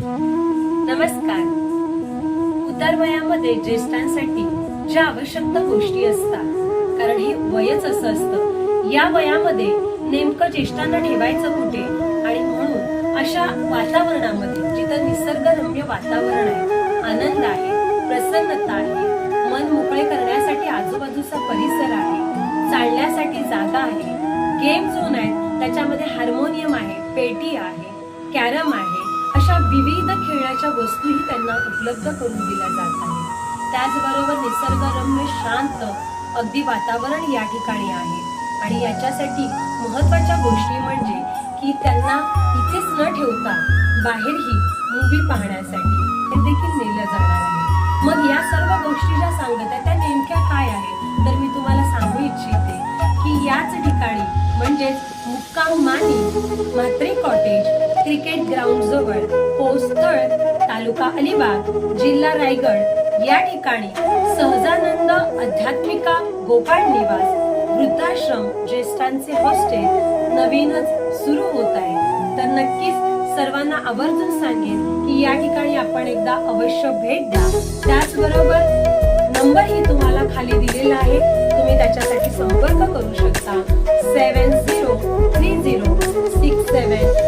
नमस्कार. उतार वयामध्ये ज्येष्ठांसाठी ज्या आवश्यक गोष्टी असतात, कारण हे वयच असं असतं, या वयामध्ये नेमकं ज्येष्ठांना ठेवायचं कुठे आणि म्हणून अशा वातावरणामध्ये जिथं निसर्गरम्य वातावरण आहे, आनंद आहे, प्रसन्नता आहे, मन मोकळे करण्यासाठी आजूबाजूचा परिसर आहे, चालण्यासाठी जागा आहे, गेम झोन आहे, त्याच्यामध्ये हार्मोनियम आहे, पेटी आहे, कॅरम आहे, अशा विविध खेळण्याच्या वस्तूही त्यांना उपलब्ध करून दिल्या जात आहेत. त्याचबरोबर निसर्गरम्य शांत अगदी वातावरण या ठिकाणी आहे आणि याच्यासाठी महत्वाच्या गोष्टी म्हणजे की त्यांना इथेच न ठेवता बाहेरही मूवी पाहण्यासाठी हे देखील नेलं जाणार आहे. मग या सर्व गोष्टी ज्या सांगत आहे त्या नेमक्या काय आहे, तर मी तुम्हाला सांगू इच्छिते की याच ठिकाणी म्हणजे मुक्काम मानी म्हात्रे कॉटेज क्रिकेट ग्राउंड जवळ पोस्थळ तालुका अलिबाग जिल्हा रायगड या ठिकाणी सहजानंद आध्यात्मिका गोपाळ निवास वृद्धाश्रम ज्येष्ठांचे हॉस्टेल नवीनच सुरू होत आहे. तर नक्कीच सर्वांना आवर्जून सांगेन की या ठिकाणी आपण एकदा अवश्य भेट द्या. त्याचबरोबर नंबरही तुम्हाला खाली दिलेला आहे, तुम्ही त्याच्यासाठी संपर्क करू शकता. 703067